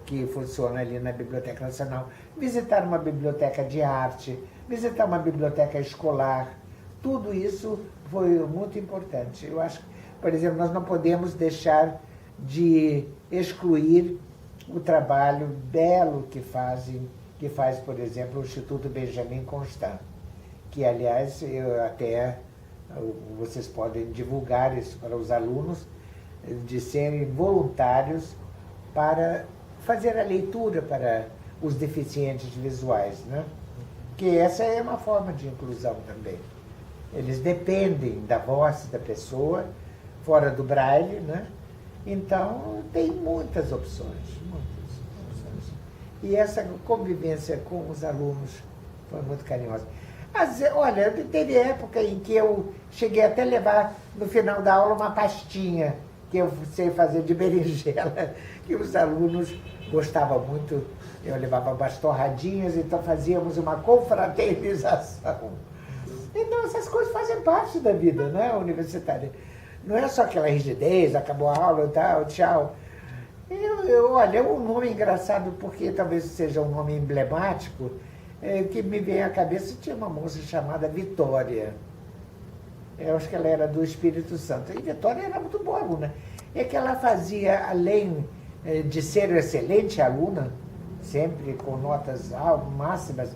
que funciona ali na Biblioteca Nacional, visitar uma biblioteca de arte, visitar uma biblioteca escolar. Tudo isso foi muito importante. Eu acho, por exemplo, nós não podemos deixar de excluir o trabalho belo que faz, por exemplo, o Instituto Benjamin Constant, que, aliás, vocês podem divulgar isso para os alunos, de serem voluntários para fazer a leitura para os deficientes visuais, né? Que essa é uma forma de inclusão também. Eles dependem da voz da pessoa, fora do braille, né? Então, tem muitas opções. E essa convivência com os alunos foi muito carinhosa. Olha, teve época em que eu cheguei até a levar, no final da aula, uma pastinha que eu sei fazer de berinjela, que os alunos gostavam muito. Eu levava umas torradinhas, então fazíamos uma confraternização. Então, essas coisas fazem parte da vida, né, universitária. Não é só aquela rigidez, acabou a aula e tal, tchau. Olha, é um nome engraçado, porque talvez seja um nome emblemático, que me vem à cabeça, tinha uma moça chamada Vitória. Eu acho que ela era do Espírito Santo. E Vitória era muito boa aluna. É que ela fazia, além de ser excelente aluna, sempre com notas máximas,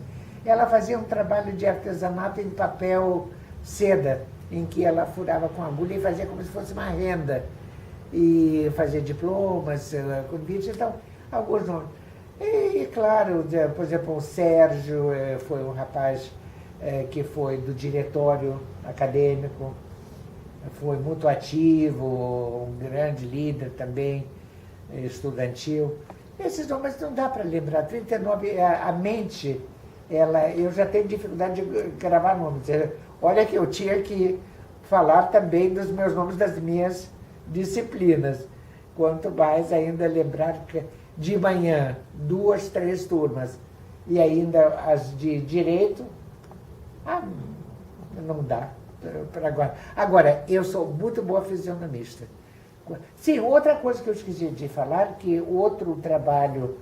ela fazia um trabalho de artesanato em papel seda, em que ela furava com agulha e fazia como se fosse uma renda. E fazia diplomas, convites, então, alguns nomes. E, claro, por exemplo, o Sérgio foi um rapaz que foi do diretório acadêmico, foi muito ativo, um grande líder também, estudantil. Esses nomes não dá para lembrar. 39, a mente, eu já tenho dificuldade de gravar nomes. Olha que eu tinha que falar também dos meus nomes das minhas disciplinas. Quanto mais ainda lembrar que de manhã, 2, 3 turmas, e ainda as de direito, não dá. para agora. Agora, eu sou muito boa fisionomista. Sim, outra coisa que eu esqueci de falar, que outro trabalho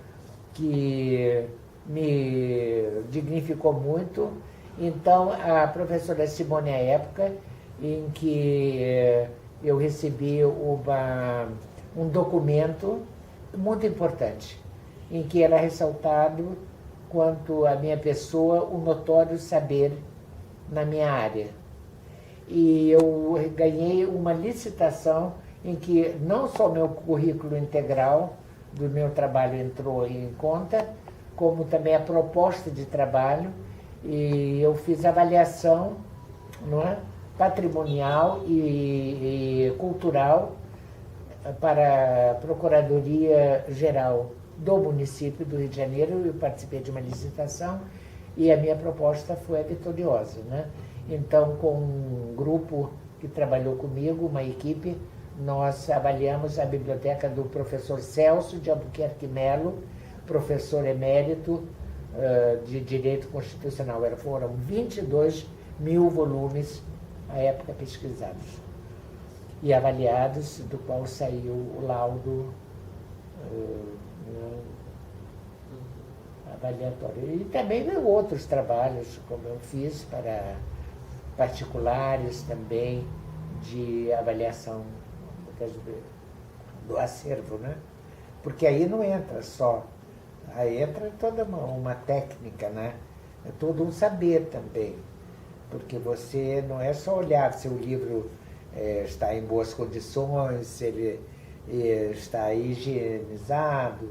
que me dignificou muito, então a professora Simone, à época, em que eu recebi um documento muito importante, em que era ressaltado quanto à minha pessoa o notório saber na minha área. E eu ganhei uma licitação em que não só meu currículo integral do meu trabalho entrou em conta, como também a proposta de trabalho, e eu fiz avaliação, não é, patrimonial e cultural para a Procuradoria Geral do município do Rio de Janeiro. Eu participei de uma licitação e a minha proposta foi vitoriosa, né? Então, com um grupo que trabalhou comigo, uma equipe, nós avaliamos a biblioteca do professor Celso de Albuquerque Melo, professor emérito de Direito Constitucional. Foram 22 mil volumes à época pesquisados e avaliados, do qual saiu o laudo avaliatório. E também outros trabalhos, como eu fiz para particulares também, de avaliação do acervo, né? Porque aí não entra só, aí entra toda uma técnica, né? É todo um saber também, porque você não é só olhar se o livro está em boas condições, se ele está higienizado,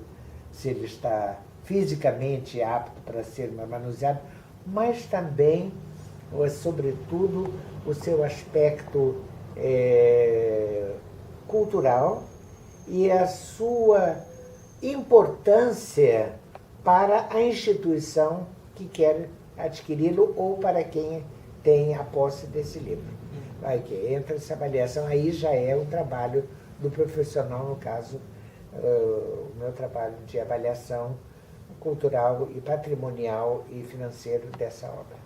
se ele está fisicamente apto para ser manuseado, mas também, sobretudo, o seu aspecto cultural e a sua importância para a instituição que quer adquiri-lo ou para quem tem a posse desse livro. Aí que entra essa avaliação, aí já é o trabalho do profissional, no caso, o meu trabalho de avaliação cultural e patrimonial e financeiro dessa obra.